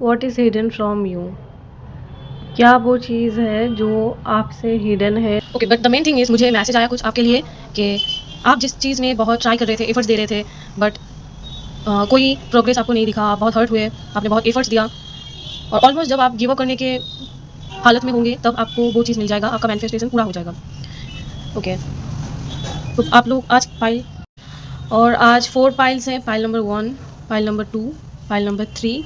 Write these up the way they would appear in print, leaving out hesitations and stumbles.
What is hidden from you? क्या वो चीज़ है जो आपसे हिडन है? Okay, but the main thing is मुझे मैसेज आया कुछ आपके लिए कि आप जिस चीज़ में बहुत ट्राई कर रहे थे, एफर्ट्स दे रहे थे, बट कोई प्रोग्रेस आपको नहीं दिखा, आप बहुत हर्ट हुए, आपने बहुत एफर्ट्स दिया और ऑलमोस्ट जब आप गिव अप करने के हालत में होंगे तब आपको वो चीज़ मिल जाएगा, आपका मैनिफेस्टेशन पूरा हो जाएगा। ओके, तो आप लोग आज पाइल और आज 4 पाइल्स हैं, pile number 1, pile number 2, pile number 3,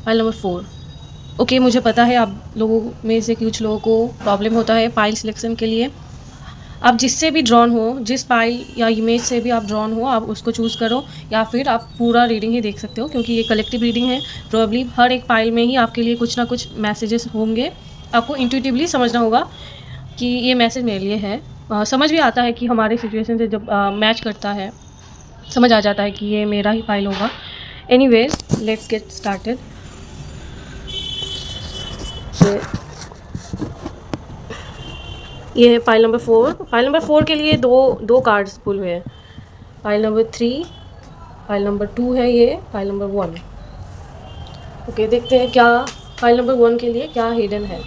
pile number 4। Okay, मुझे पता है आप लोगों में से कुछ लोगों को प्रॉब्लम होता है पाइल सिलेक्शन के लिए। आप जिससे भी ड्रॉन हो, जिस पाइल या इमेज से भी आप ड्रॉन हो, आप उसको चूज़ करो या फिर आप पूरा रीडिंग ही देख सकते हो क्योंकि ये कलेक्टिव रीडिंग है। प्रोबेबली हर एक पाइल में ही आपके लिए कुछ ना कुछ मैसेजेस होंगे। आपको इंट्यूटिवली समझना होगा कि ये मैसेज मेरे लिए है। समझ भी आता है कि हमारे सिचुएशन से जब मैच करता है, समझ आ जाता है कि ये मेरा ही पाइल होगा। Anyways, let's get started. ये है पाइल नंबर 4। पाइल नंबर 4 के लिए दो कार्ड्स पुल हुए हैं। पाइल नंबर 3, पाइल नंबर 2 है ये, पाइल नंबर 1। ओके, देखते हैं क्या पाइल नंबर 1 के लिए क्या हिडन है।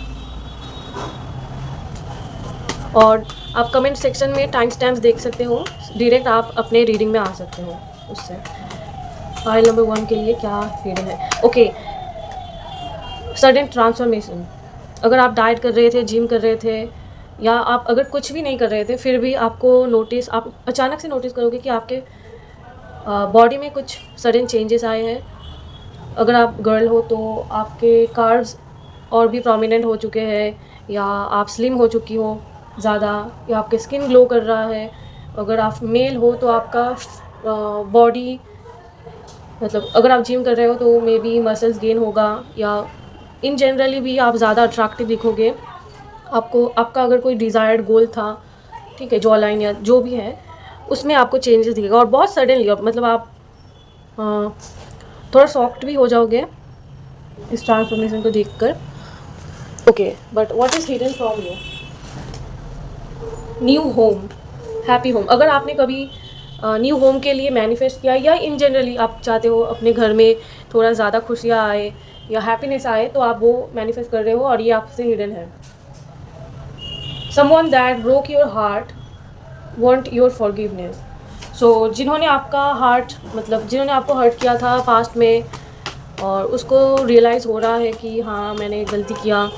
और आप कमेंट सेक्शन में टाइम स्टैम्प्स देख सकते हो, डायरेक्ट आप अपने रीडिंग में आ सकते हो उससे। पाइल नंबर 1 के लिए क्या हिडन है? Okay, sudden transformation. अगर आप डाइट कर रहे थे, जिम कर रहे थे या आप अगर कुछ भी नहीं कर रहे थे फिर भी आप अचानक से नोटिस करोगे कि आपके बॉडी में कुछ सडन चेंजेस आए हैं। अगर आप गर्ल हो तो आपके कार्ब्स और भी प्रोमिनेंट हो चुके हैं या आप स्लिम हो चुकी हो ज़्यादा या आपके स्किन ग्लो कर रहा है। अगर आप मेल हो तो आपका बॉडी मतलब अगर आप जिम कर रहे हो तो मे बी मसल्स गेन होगा या इन जनरली भी आप ज़्यादा अट्रैक्टिव दिखोगे। आपका अगर कोई डिज़ायर्ड गोल था, ठीक है, जॉ लाइन या जो भी है उसमें आपको चेंजेस दिखेगा और बहुत सडनली मतलब आप थोड़ा सॉफ्ट भी हो जाओगे इस ट्रांसफॉर्मेशन को देखकर। Okay, but what is hidden from you? New home, happy home. अगर आपने कभी न्यू होम के लिए मैनिफेस्ट किया या इन जनरली आप चाहते हो अपने घर में थोड़ा ज़्यादा खुशियाँ आए या हैप्पीनेस आए तो आप वो मैनिफेस्ट कर रहे हो और ये आपसे हिडन है। Someone that broke your heart want your forgiveness. So जिन्होंने आपको हर्ट किया था पास्ट में और उसको रियलाइज़ हो रहा है कि हाँ मैंने गलती किया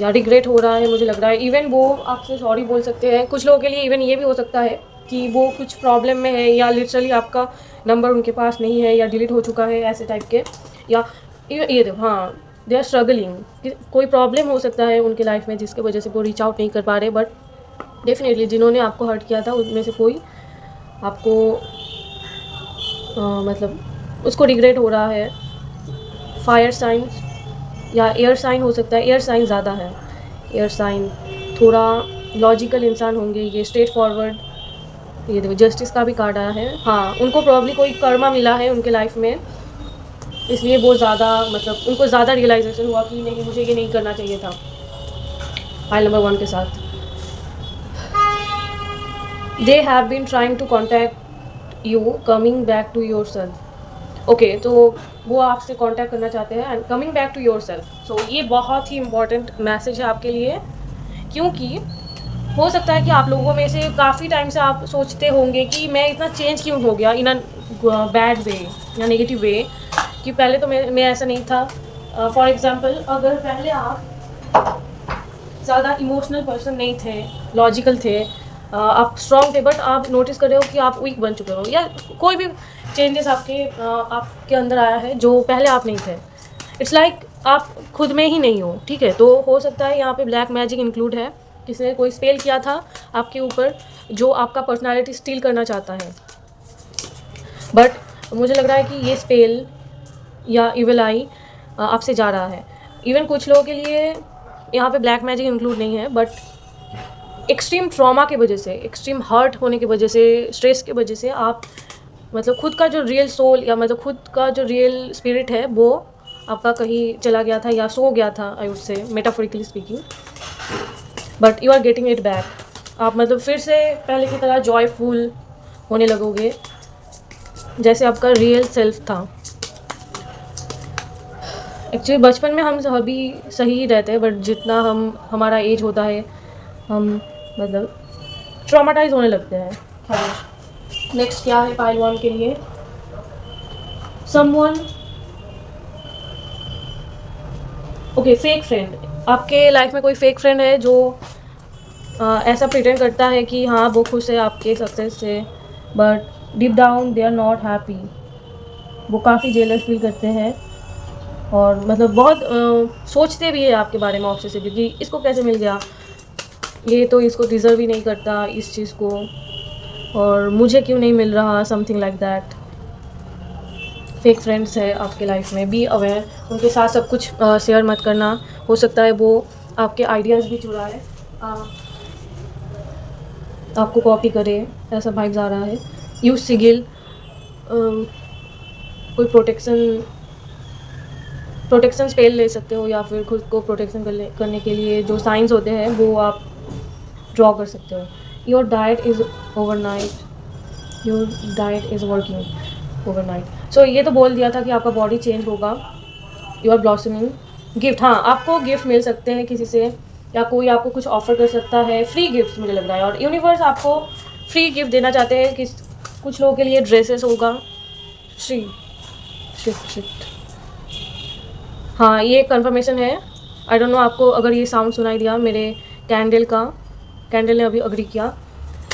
या रिग्रेट हो रहा है, मुझे लग रहा है इवन वो आपसे सॉरी बोल सकते हैं। कुछ लोगों के लिए इवन ये भी हो सकता है कि वो कुछ प्रॉब्लम में है या लिटरली आपका नंबर उनके पास नहीं है या डिलीट हो चुका है, ऐसे टाइप के। या ये देखो, हाँ, दे आर स्ट्रगलिंग, कोई प्रॉब्लम हो सकता है उनके लाइफ में जिसकी वजह से वो रीच आउट नहीं कर पा रहे। बट डेफिनेटली जिन्होंने आपको हर्ट किया था उनमें से कोई आपको मतलब उसको रिग्रेट हो रहा है। फायर साइंस या एयर साइन हो सकता है, एयर साइन ज़्यादा है। एयर साइन थोड़ा लॉजिकल इंसान होंगे, ये स्ट्रेट फॉरवर्ड। ये देखो जस्टिस का भी कार्ड आया है। हाँ, उनको प्रॉब्ली कोई कर्मा मिला है उनके लाइफ में, इसलिए वो ज़्यादा उनको ज़्यादा रियलाइजेशन हुआ कि नहीं मुझे ये नहीं करना चाहिए था। फाइल नंबर 1 के साथ they have been trying to contact you coming back to yourself. Okay, तो वो आपसे कांटेक्ट करना चाहते हैं and coming back to yourself. So ये बहुत ही इंपॉर्टेंट मैसेज है आपके लिए क्योंकि हो सकता है कि आप लोगों में से काफ़ी टाइम से आप सोचते होंगे कि मैं इतना चेंज क्यों हो गया इन अ बैड वे या नेगेटिव वे, कि पहले तो मैं ऐसा नहीं था। फॉर एग्जांपल, अगर पहले आप ज़्यादा इमोशनल पर्सन नहीं थे, लॉजिकल थे, आप स्ट्रॉन्ग थे, बट आप नोटिस कर रहे हो कि आप वीक बन चुके हो या कोई भी चेंजेस आपके अंदर आया है जो पहले आप नहीं थे। इट्स लाइक आप खुद में ही नहीं हो, ठीक है। तो हो सकता है यहाँ पे ब्लैक मैजिक इंक्लूड है, किसी ने कोई स्पेल किया था आपके ऊपर जो आपका पर्सनालिटी स्टील करना चाहता है। बट मुझे लग रहा है कि ये स्पेल या इविल आई आपसे जा रहा है। इवन कुछ लोगों के लिए यहाँ पे ब्लैक मैजिक इंक्लूड नहीं है, बट एक्सट्रीम ट्रॉमा की वजह से, एक्सट्रीम हर्ट होने की वजह से, स्ट्रेस की वजह से आप खुद का जो रियल सोल या खुद का जो रियल स्पिरिट है वो आपका कहीं चला गया था या सो गया था, I would say metaphorically speaking. But you are getting it back. आप फिर से पहले की तरह जॉयफुल होने लगोगे जैसे आपका रियल सेल्फ था। एक्चुअली बचपन में हम सभी सही ही रहते हैं, बट जितना हमारा एज होता है हम मतलब ट्रॉमाटाइज होने लगते हैं। नेक्स्ट क्या है पाइल 1 के लिए? Someone, okay, fake friend. आपके लाइफ में कोई फेक फ्रेंड है जो ऐसा प्रिटेंड करता है कि हाँ वो खुश है आपके सक्सेस से, but deep down they are not happy. वो काफ़ी जेलस फील करते हैं और मतलब बहुत सोचते भी है आपके बारे में ऑब्सेसिवली कि इसको कैसे मिल गया, ये तो इसको डिज़र्व ही नहीं करता इस चीज़ को, और मुझे क्यों नहीं मिल रहा, something like that. Fake friends है आपके लाइफ में, बी अवेयर। उनके साथ सब कुछ शेयर मत करना, हो सकता है वो आपके आइडियाज़ भी चुराए, आपको कॉपी करे, ऐसा वाइब्स आ रहा है। यूज सिगिल, कोई प्रोटेक्शन स्पेल ले सकते हो या फिर खुद को प्रोटेक्शन करने के लिए जो साइंस होते हैं वो आप ड्रॉ कर सकते हो। Your diet is overnight, your diet is working overnight. So ये तो बोल दिया था कि आपका बॉडी चेंज होगा। You are blossoming. गिफ्ट, हाँ आपको गिफ्ट मिल सकते हैं किसी से, या कोई आपको कुछ ऑफर कर सकता है, फ्री गिफ्ट मुझे लग रहा है, और यूनिवर्स आपको फ्री गिफ्ट देना चाहते हैं। कुछ लोगों के लिए ड्रेसेस होगा। शिफ्ट, हाँ ये कंफर्मेशन है। आई डोंट नो आपको अगर ये साउंड सुनाई दिया मेरे कैंडल ने अभी अग्री किया।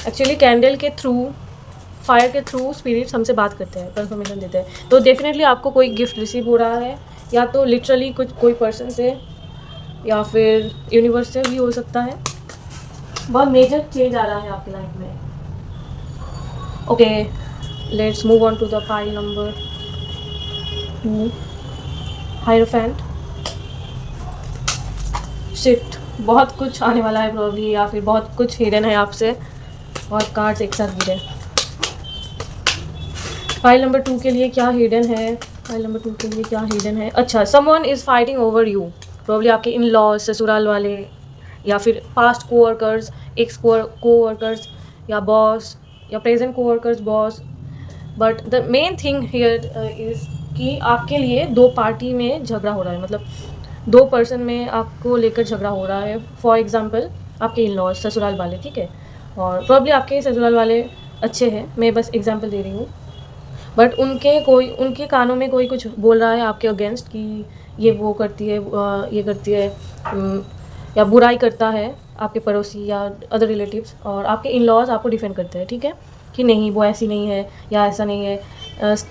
एक्चुअली कैंडल के थ्रू, फायर के थ्रू स्पिरिट्स हमसे बात करते हैं, कंफर्मेशन देते हैं। तो डेफिनेटली आपको कोई गिफ्ट रिसीव हो रहा है, या तो लिटरली कोई पर्सन से या फिर यूनिवर्स से भी हो सकता है। बहुत मेजर चेंज आ रहा है आपकी लाइफ में। Okay, let's move on to the pile number 2, hierophant. Shift, बहुत कुछ आने वाला है प्रॉब्ली, या फिर बहुत कुछ हिडन है आपसे, और कार्ड्स एक साथ गिरे। फाइल नंबर 2 के लिए क्या हिडन है? फाइल नंबर 2 के लिए क्या हिडन है? अच्छा, someone is fighting over you. Probably आपके इन लॉज, ससुराल वाले, या फिर पास्ट कोवर्कर्स, एक्स कोवर्कर्स, या बॉस, या present coworkers, boss. But the main thing here is कि आपके लिए 2 पार्टी में झगड़ा हो रहा है, मतलब 2 पर्सन में आपको लेकर झगड़ा हो रहा है। फॉर एग्जाम्पल आपके इन लॉज, ससुराल वाले, ठीक है, और प्रॉब्ली आपके ससुराल वाले अच्छे हैं, मैं बस एग्जाम्पल दे रही हूँ, बट उनके कानों में कोई कुछ बोल रहा है आपके अगेंस्ट कि ये वो करती है, ये करती है, या बुराई करता है आपके पड़ोसी या अदर रिलेटिव्स, और आपके इन लॉज आपको डिफेंड करते हैं, ठीक है, कि नहीं वो ऐसी नहीं है या ऐसा नहीं है,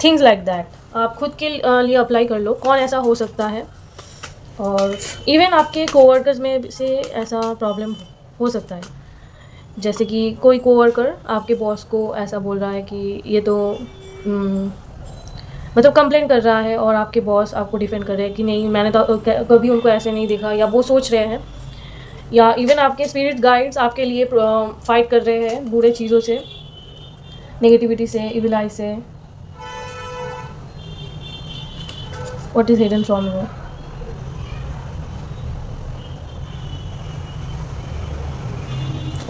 थिंग्स लाइक दैट। आप खुद के लिए अप्लाई कर लो कौन ऐसा हो सकता है। और इवन आपके कोवर्कर्स में से ऐसा प्रॉब्लम हो सकता है, जैसे कि कोई कोवर्कर आपके बॉस को ऐसा बोल रहा है कि ये तो मतलब कंप्लेंट कर रहा है, और आपके बॉस आपको डिफेंड कर रहे हैं कि नहीं मैंने तो कभी उनको ऐसे नहीं देखा, या वो सोच रहे हैं, या इवन आपके स्पिरिट गाइड्स आपके लिए फाइट कर रहे हैं बुरे चीज़ों से, नेगेटिविटी से, इविल आई से। What is hidden from you?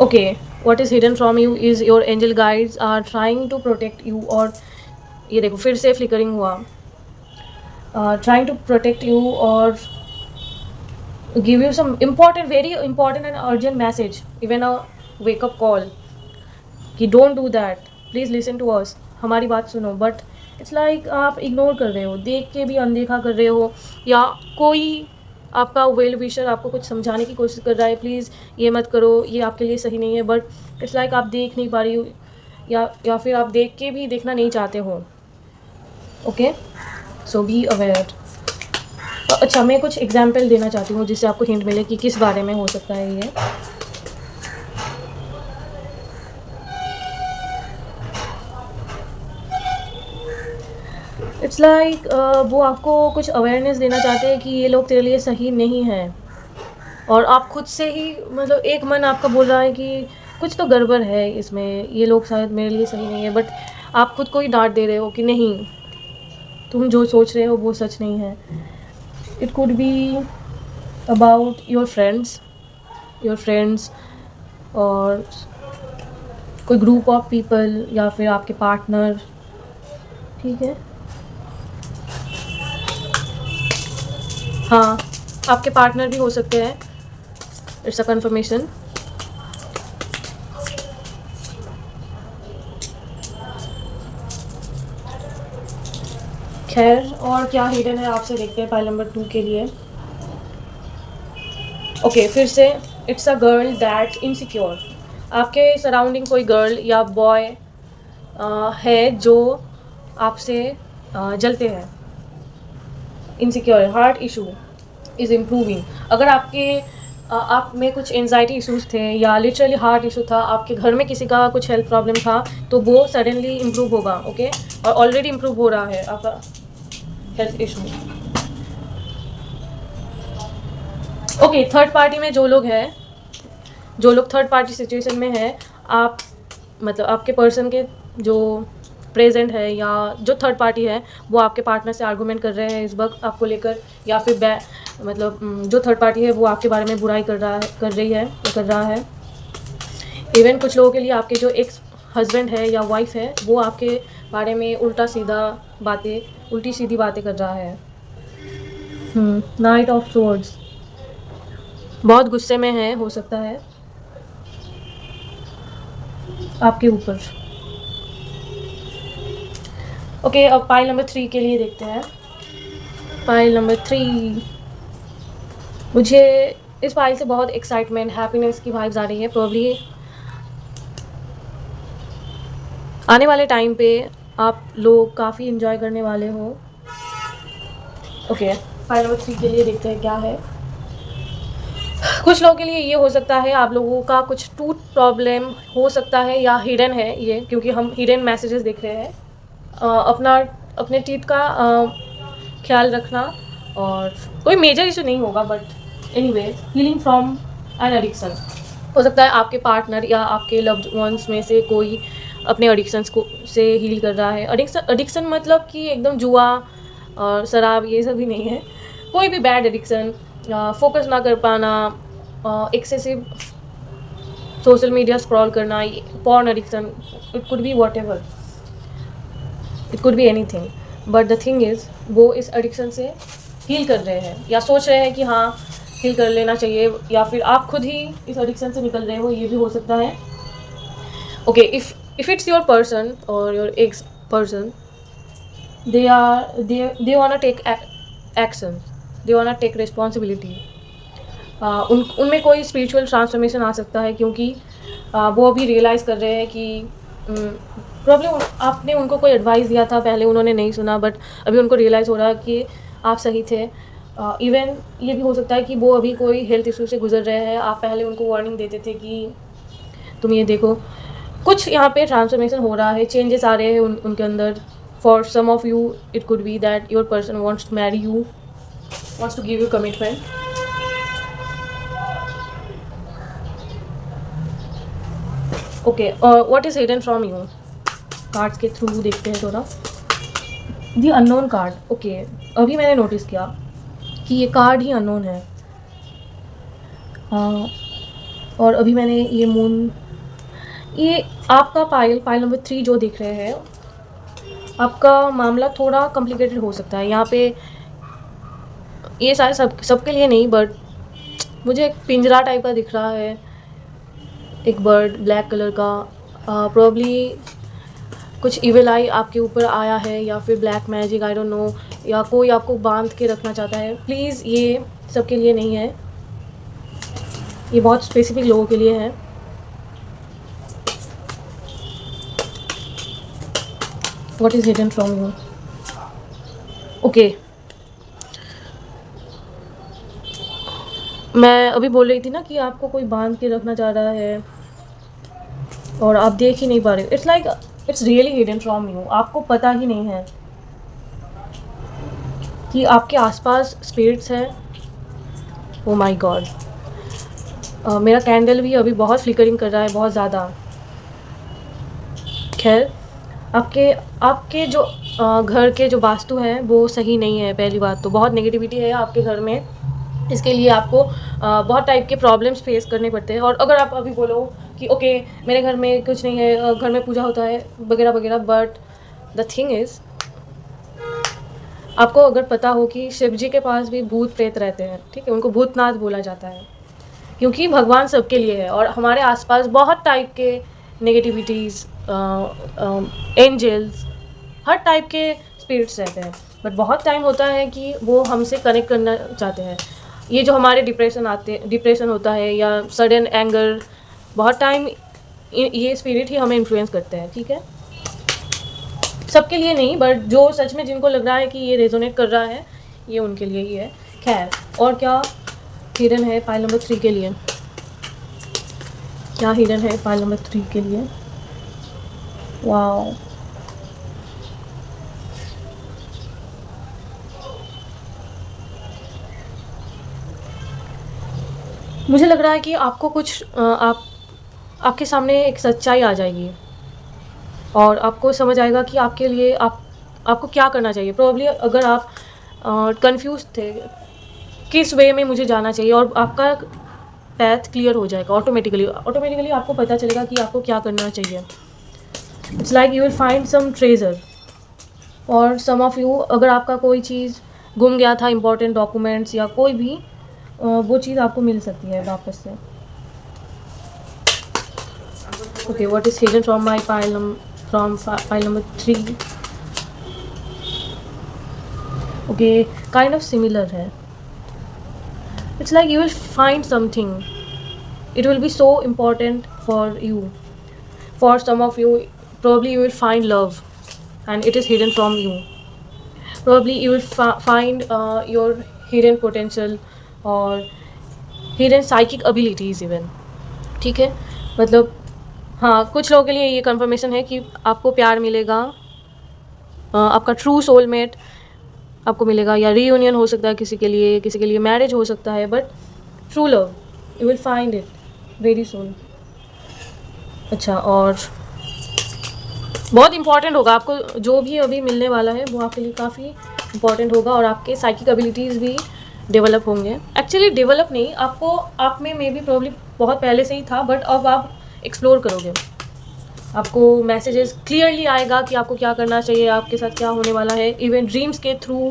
Okay, what is hidden from you is your angel guides are trying to protect you. और ये देखो फिर से फ्लिकरिंग हुआ, ट्राइंग टू प्रोटेक्ट यू और give you some important, very important and urgent message, even a wake up call कि don't do that, please listen to us, हमारी बात सुनो। बट इट्स लाइक आप इग्नोर कर रहे हो, देख के भी अनदेखा कर रहे हो, या कोई आपका वेल विशर आपको कुछ समझाने की कोशिश कर रहा है, प्लीज़ ये मत करो, ये आपके लिए सही नहीं है, बट इट्स लाइक आप देख नहीं पा रही हो, या फिर आप देख के भी देखना नहीं चाहते हो। Okay, so be aware. अच्छा, मैं कुछ एग्जाम्पल देना चाहती हूँ जिससे आपको हिंट मिले कि किस बारे में हो सकता है ये। इट्स लाइक वो आपको कुछ अवेयरनेस देना चाहते हैं कि ये लोग तेरे लिए सही नहीं हैं, और आप खुद से ही मतलब एक मन आपका बोल रहा है कि कुछ तो गड़बड़ है इसमें, ये लोग शायद मेरे लिए सही नहीं है, बट आप खुद को ही डांट दे रहे हो कि नहीं, तुम जो सोच रहे हो वो सच नहीं है। It could be about your friends और कोई ग्रुप ऑफ पीपल, या फिर आपके पार्टनर, ठीक है। हाँ, आपके पार्टनर भी हो सकते हैं। It's a conformation. खैर, और क्या हिडन है आपसे देखते हैं पाइल नंबर 2 के लिए। ओके, फिर से it's a girl that insecure. आपके सराउंडिंग कोई गर्ल या बॉय है जो आपसे जलते हैं, इनसिक्योर है। Heart issue is improving. अगर आप में कुछ एनजाइटी इश्यूज थे या लिटरली हार्ट इशू था, आपके घर में किसी का कुछ हेल्थ प्रॉब्लम था, तो वो सडनली इम्प्रूव होगा। ओके, और ऑलरेडी इम्प्रूव हो रहा है आपका health issue. Okay, third party में जो लोग थर्ड पार्टी सिचुएशन में हैं, आप मतलब आपके पर्सन के जो प्रेजेंट है या जो थर्ड पार्टी है, वो आपके पार्टनर से आर्गूमेंट कर रहे हैं इस वक्त आपको लेकर, या फिर जो थर्ड पार्टी है वो आपके बारे में बुराई कर रही है या कर रहा है। इवन कुछ लोगों के लिए आपके जो एक्स हस्बैंड है या वाइफ है, वो आपके बारे में उल्टी सीधी बातें कर रहा है। नाइट ऑफ सोर्ड्स, बहुत गुस्से में है, हो सकता है आपके ऊपर। ओके, अब पाइल नंबर 3 के लिए देखते हैं। पाइल नंबर 3, मुझे इस पाइल से बहुत एक्साइटमेंट, हैप्पीनेस की वाइब्स आ रही है। प्रोबब्ली आने वाले टाइम पे आप लोग काफ़ी इन्जॉय करने वाले हो। ओके, पाइल नंबर 3 के लिए देखते हैं क्या है। कुछ लोगों के लिए ये हो सकता है, आप लोगों का कुछ टूथ प्रॉब्लम हो सकता है या हिडन है ये, क्योंकि हम हिडन मैसेजेस देख रहे हैं। अपने टीथ का ख्याल रखना, और कोई मेजर इशू नहीं होगा, but anyway, healing from an addiction. हो सकता है आपके पार्टनर या आपके लव्ड वंस में से कोई अपने एडिक्शंस से हील कर रहा है। एडिक्शन मतलब कि एकदम जुआ और शराब, ये सब भी नहीं है। कोई भी बैड एडिक्शन, फोकस ना कर पाना, एक्सेसिव सोशल मीडिया स्क्रॉल करना, porn addiction, it could B whatever, it could be anything. But the thing is, वो इस एडिक्शन से हील कर रहे हैं या सोच रहे हैं कि हाँ हील कर लेना चाहिए, या फिर आप खुद ही इस एडिक्शन से निकल रहे हो, ये भी हो सकता है। Okay, if it's your person और your ex person, they wanna take action, they wanna take responsibility। उनमें कोई स्पिरिचुअल ट्रांसफॉर्मेशन आ सकता है, क्योंकि वो अभी रियलाइज़ कर रहे हैं कि प्रॉब्लम, आपने उनको कोई एडवाइस दिया था पहले, उन्होंने नहीं सुना, बट अभी उनको रियलाइज़ हो रहा है कि आप सही थे। इवन ये भी हो सकता है कि वो अभी कोई हेल्थ इशू से गुजर रहे हैं, आप पहले उनको वार्निंग देते थे कि तुम ये देखो। कुछ यहाँ पे ट्रांसफॉर्मेशन हो रहा है, चेंजेस आ रहे हैं उनके अंदर। For some of you it could be that your person wants to marry you, wants to give you commitment. Okay, what is hidden from you, cards के थ्रू देखते हैं थोड़ा। The unknown card. ओके, अभी मैंने notice किया कि ये card ही unknown है। और अभी मैंने ये आपका पाइल नंबर 3 जो देख रहे हैं, आपका मामला थोड़ा कॉम्प्लिकेटेड हो सकता है। यहाँ पे ये सारे सबके लिए नहीं, बट मुझे एक पिंजरा टाइप का दिख रहा है, एक बर्ड ब्लैक कलर का। प्रॉब्ली कुछ इविल आई आपके ऊपर आया है, या फिर black magic, I don't know, या कोई आपको बांध के रखना चाहता है। प्लीज़, ये सबके लिए नहीं है, ये बहुत स्पेसिफिक लोगों के लिए है। What is hidden from you. Okay, मैं अभी बोल रही थी ना कि आपको कोई बांध के रखना चाह रहा है और आप देख ही नहीं पा रहे। It's really hidden from you. आपको पता ही नहीं है कि आपके आसपास स्पिरिट्स हैं। ओ माय गॉड, मेरा कैंडल भी अभी बहुत फ्लिकरिंग कर रहा है, बहुत ज़्यादा। खैर, आपके जो घर के जो वास्तु हैं वो सही नहीं है। पहली बात तो बहुत नेगेटिविटी है आपके घर में, इसके लिए आपको बहुत टाइप के प्रॉब्लम्स फेस करने पड़ते हैं। और अगर आप अभी बोलो कि ओके मेरे घर में कुछ नहीं है, घर में पूजा होता है वगैरह वगैरह, बट द थिंग इज़ आपको अगर पता हो कि शिव जी के पास भी भूत प्रेत रहते हैं, ठीक है, उनको भूतनाथ बोला जाता है, क्योंकि भगवान सबके लिए है और हमारे आसपास बहुत टाइप के नेगेटिविटीज़, एंजल्स, हर टाइप के स्पिरिट्स रहते हैं। बट बहुत टाइम होता है कि वो हमसे कनेक्ट करना चाहते हैं। ये जो हमारे डिप्रेशन होता है या सडन एंगर, बहुत टाइम ये स्पिरिट ही हमें इन्फ्लुएंस करते हैं, ठीक है। सबके लिए नहीं, बट जो सच में जिनको लग रहा है कि ये रेजोनेट कर रहा है, ये उनके लिए ही है। खैर, और क्या हिडन है पाइल नंबर 3 के लिए? क्या हिडन है पाइल नंबर 3 के लिए? वाओ, मुझे लग रहा है कि आपको कुछ आपके सामने एक सच्चाई आ जाएगी और आपको समझ आएगा कि आपके लिए आपको क्या करना चाहिए। प्रोबेबली अगर आप कंफ्यूज थे किस वे में मुझे जाना चाहिए, और आपका पैथ क्लियर हो जाएगा ऑटोमेटिकली आपको पता चलेगा कि आपको क्या करना चाहिए। It's like you will find some treasure, और सम ऑफ यू, अगर आपका कोई चीज़ गुम गया था, इंपॉर्टेंट डॉक्यूमेंट्स या कोई भी, वो चीज़ आपको मिल सकती है वापस से। Okay, what is hidden from my pile number 3? Okay, kind of similar है। It's like you will find something, it will be so important for you. For some of you, probably you will find love and it is hidden from you. Probably you will find your hidden potential or hidden psychic abilities even, ठीक है। मतलब हाँ, कुछ लोगों के लिए ये confirmation है कि आपको प्यार मिलेगा, आपका ट्रू सोलमेट आपको मिलेगा, या रीयूनियन हो सकता है किसी के लिए मैरिज हो सकता है, but true love you will find it very soon. अच्छा, और बहुत इम्पॉर्टेंट होगा आपको जो भी अभी मिलने वाला है, वो आपके लिए काफ़ी इम्पॉर्टेंट होगा और आपके साइकिक एबिलिटीज़ भी डेवलप होंगे। एक्चुअली डेवलप नहीं, आप में मे बी प्रॉब्लम बहुत पहले से ही था, बट अब आप एक्सप्लोर करोगे, आपको मैसेजेस क्लियरली आएगा कि आपको क्या करना चाहिए, आपके साथ क्या होने वाला है। इवन ड्रीम्स के थ्रू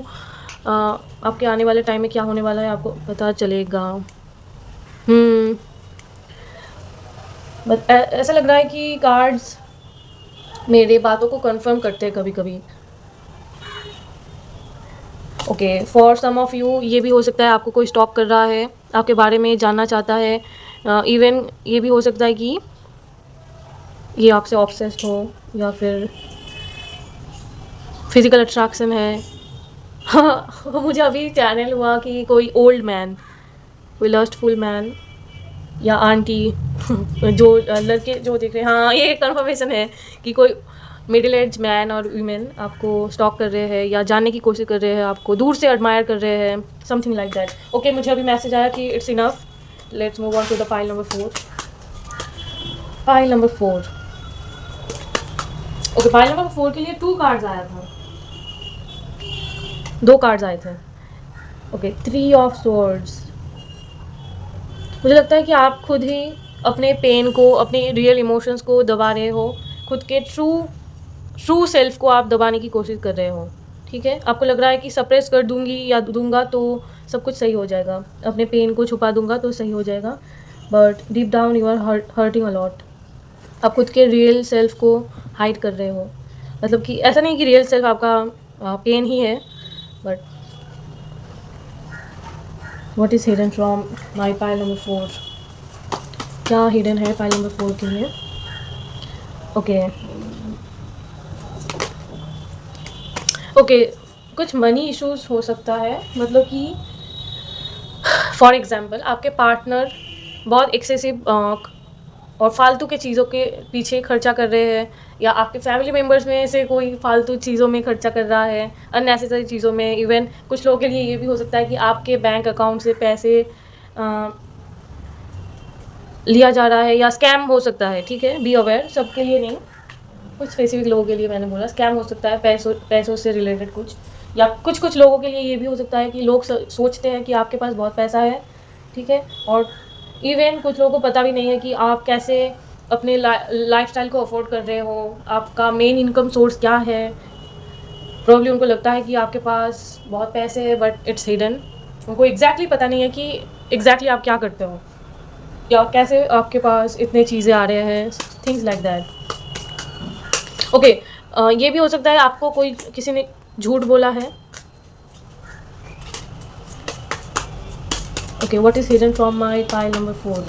आपके आने वाले टाइम में क्या होने वाला है आपको पता चलेगा। बट ऐसा लग रहा है कि कार्ड्स मेरे बातों को कंफर्म करते हैं कभी कभी। Okay, for some of you ये भी हो सकता है आपको कोई स्टॉक कर रहा है, आपके बारे में जानना चाहता है। इवन ये भी हो सकता है कि ये आपसे ऑब्सेस्ड हो, या फिर फिजिकल अट्रैक्शन है। हाँ, मुझे अभी चैनल हुआ कि कोई ओल्ड मैन, कोई लस्टफुल मैन या आंटी जो लड़के जो देख रहे हैं, हाँ ये कंफर्मेशन है कि कोई मिडिल एज मैन और वीमेन आपको स्टॉक कर रहे हैं या जानने की कोशिश कर रहे हैं, आपको दूर से एडमायर कर रहे हैं, समथिंग लाइक दैट। ओके, मुझे अभी मैसेज आया कि it's enough, let's move on to the pile number 4। Pile number 4, okay, pile number 4 के लिए 2 कार्ड्स आया था, 2 कार्ड्स आए थे। Okay, 3 of swords. मुझे लगता है कि आप खुद ही अपने पेन को, अपने रियल इमोशंस को दबा रहे हो, खुद के ट्रू सेल्फ को आप दबाने की कोशिश कर रहे हो, ठीक है। आपको लग रहा है कि सप्रेस कर दूंगी या दूंगा तो सब कुछ सही हो जाएगा, अपने पेन को छुपा दूंगा तो सही हो जाएगा, but deep down you are hurting a lot. आप खुद के रियल सेल्फ को हाइड कर रहे हो। मतलब कि ऐसा नहीं कि रियल सेल्फ आपका पेन ही है, but what is hidden from my pile number 4? क्या हिडन है पाइल नंबर 4 के लिए? ओके, कुछ मनी इश्यूज हो सकता है। मतलब कि फॉर एग्जांपल आपके पार्टनर बहुत एक्सेसिव और फालतू के चीज़ों के पीछे खर्चा कर रहे हैं, या आपके फैमिली मेम्बर्स में से कोई फालतू चीज़ों में खर्चा कर रहा है, अननेसेसरी चीज़ों में। इवन कुछ लोगों के लिए ये भी हो सकता है कि आपके बैंक अकाउंट से पैसे लिया जा रहा है, या स्कैम हो सकता है, ठीक है। बी अवेयर, सबके लिए नहीं, कुछ स्पेसिफिक लोगों के लिए मैंने बोला स्कैम हो सकता है, पैसों से रिलेटेड कुछ। या कुछ लोगों के लिए ये भी हो सकता है कि लोग सोचते हैं कि आपके पास बहुत पैसा है, ठीक है, और इवन कुछ लोगों को पता भी नहीं है कि आप कैसे अपने लाइफस्टाइल को अफोर्ड कर रहे हो, आपका मेन इनकम सोर्स क्या है, प्रॉब्ली उनको लगता है कि आपके पास बहुत पैसे है बट इट्स हिडन। उनको एग्जैक्टली पता नहीं है कि एग्जैक्टली आप क्या करते हो या कैसे आपके पास इतने चीज़ें आ रहे हैं, थिंग्स लाइक दैट। ओके, ये भी हो सकता है आपको कोई किसी ने झूठ बोला है। Okay, what is hidden from my pile number 4?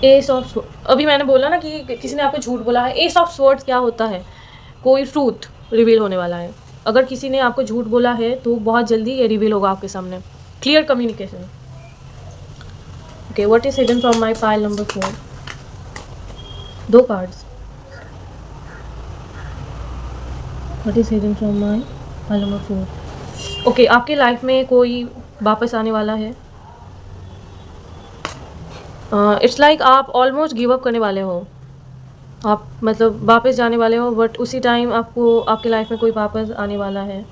S of, अभी मैंने बोला ना कि किसी ने आपको झूठ बोला है। एस ऑफ स्वॉर्ड्स क्या होता है? कोई ट्रूथ रिवील होने वाला है। अगर किसी ने आपको झूठ बोला है तो बहुत जल्दी ये रिवील होगा आपके सामने। Clear communication. Okay, what is hidden from my pile number 4? 2 cards. What is hidden from my pile number 4? Okay, आपके लाइफ में कोई वापस आने वाला है। इट्स लाइक आप ऑलमोस्ट गिव अप करने वाले हो। आप मतलब वापस जाने वाले हो बट उसी टाइम आपको आपके लाइफ में कोई वापस आने वाला है,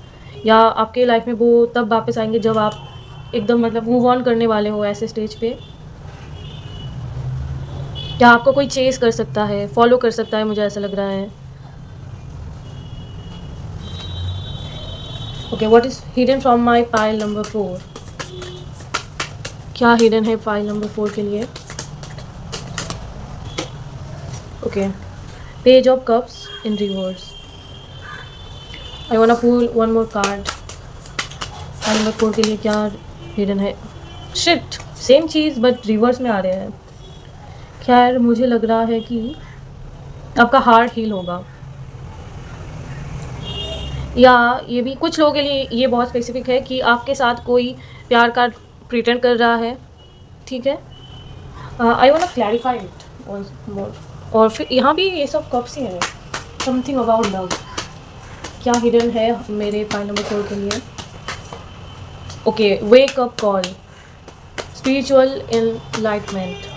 या आपके लाइफ में वो तब वापस आएंगे जब आप एकदम मतलब मूव ऑन करने वाले हो ऐसे स्टेज पे। या आपको कोई चेस कर सकता है, फॉलो कर सकता है, मुझे ऐसा लग रहा है। Okay, what is hidden from my pile number 4? क्या हिडन है पाइल नंबर 4 के लिए? Okay, page of cups in reverse. I want to pull one more card. Pile number 4 के लिए क्या हिडन है? शिट, सेम चीज़ बट रिवर्स में आ रहे हैं। खैर, मुझे लग रहा है कि आपका हार्ट हील होगा, या ये भी कुछ लोगों के लिए ये बहुत स्पेसिफिक है कि आपके साथ कोई प्यार का प्रिटेंड कर रहा है। ठीक है, I want to clarify it once more. और फिर यहाँ भी ये सब कप्स ही है, समथिंग अबाउट लव। क्या हिडन है मेरे पाइल नंबर 4 के लिए? Okay, wake up call, spiritual enlightenment.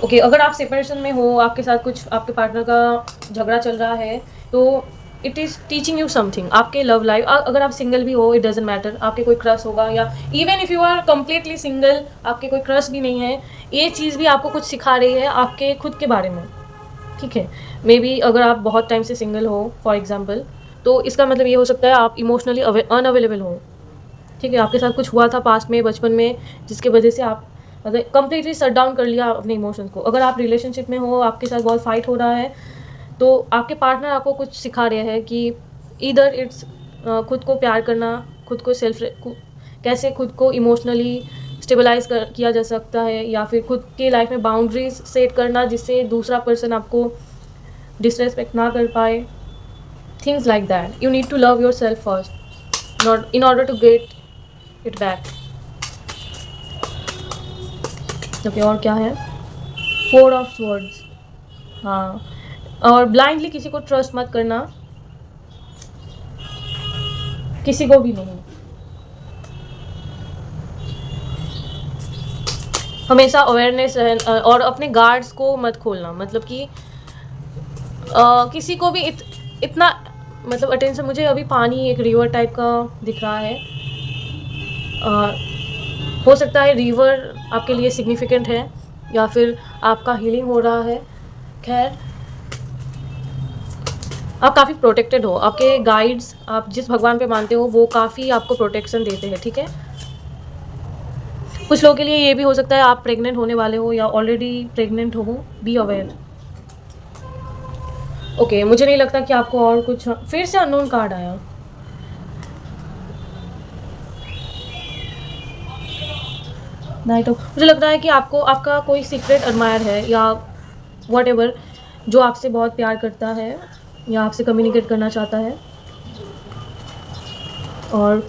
Okay, अगर आप सेपरेशन में हो, आपके साथ कुछ आपके पार्टनर का झगड़ा चल रहा है, तो it is teaching you something. आपके लव लाइफ, अगर आप सिंगल भी हो, इट डजेंट मैटर, आपके कोई क्रश होगा, या even if you are completely single, आपके कोई क्रश भी नहीं है, ये चीज़ भी आपको कुछ सिखा रही है आपके खुद के बारे में। ठीक है, मे बी अगर आप बहुत टाइम से सिंगल हो फॉर एग्जाम्पल, तो इसका मतलब ये हो सकता है आप इमोशनली अनअवेलेबल हो। ठीक है, आपके साथ कुछ हुआ था पास्ट में, बचपन में, जिसके वजह से आप मतलब कंप्लीटली शट डाउन कर लिया अपने इमोशंस को। अगर आप रिलेशनशिप में हो, आपके साथ बहुत फाइट हो रहा है, तो आपके पार्टनर आपको कुछ सिखा रहे हैं कि इधर इट्स खुद को प्यार करना, खुद को कैसे खुद को इमोशनली स्टेबलाइज किया जा सकता है, या फिर खुद के लाइफ में बाउंड्रीज सेट करना जिससे दूसरा पर्सन आपको डिसरेस्पेक्ट ना कर पाए। Things like that. You need to love yourself first not in order to get it back. Okay, और क्या है? 4 ऑफ स्वॉर्ड्स। हाँ, और ब्लाइंडली किसी को ट्रस्ट मत करना, किसी को भी नहीं। हमेशा अवेयरनेस और अपने गार्ड्स को मत खोलना, मतलब कि किसी को भी इतना मतलब अटेंशन। मुझे अभी पानी एक रिवर टाइप का दिख रहा है। हो सकता है रिवर आपके लिए सिग्निफिकेंट है, या फिर आपका हीलिंग हो रहा है। खैर, आप काफ़ी प्रोटेक्टेड हो। आपके गाइड्स, आप जिस भगवान पे मानते हो, वो काफ़ी आपको प्रोटेक्शन देते हैं। ठीक है, कुछ लोगों के लिए ये भी हो सकता है आप प्रेग्नेंट होने वाले हो या ऑलरेडी प्रेग्नेंट हो, बी अवेयर। ओके, मुझे नहीं लगता कि आपको और कुछ। फिर से अननोन कार्ड आया। नाइट ऑफ, मुझे लगता है कि आपको आपका कोई सीक्रेट एडमायर है, या व्हाटएवर, जो आपसे बहुत प्यार करता है या आपसे कम्युनिकेट करना चाहता है। और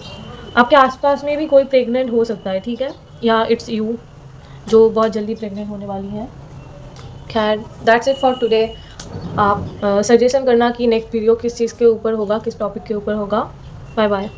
आपके आसपास में भी कोई प्रेग्नेंट हो सकता है। ठीक है, या इट्स यू जो बहुत जल्दी प्रेग्नेंट होने वाली है। खैर, दैट्स इट फॉर टुडे। आप सजेशन करना कि नेक्स्ट वीडियो किस चीज़ के ऊपर होगा, किस टॉपिक के ऊपर होगा। Bye bye.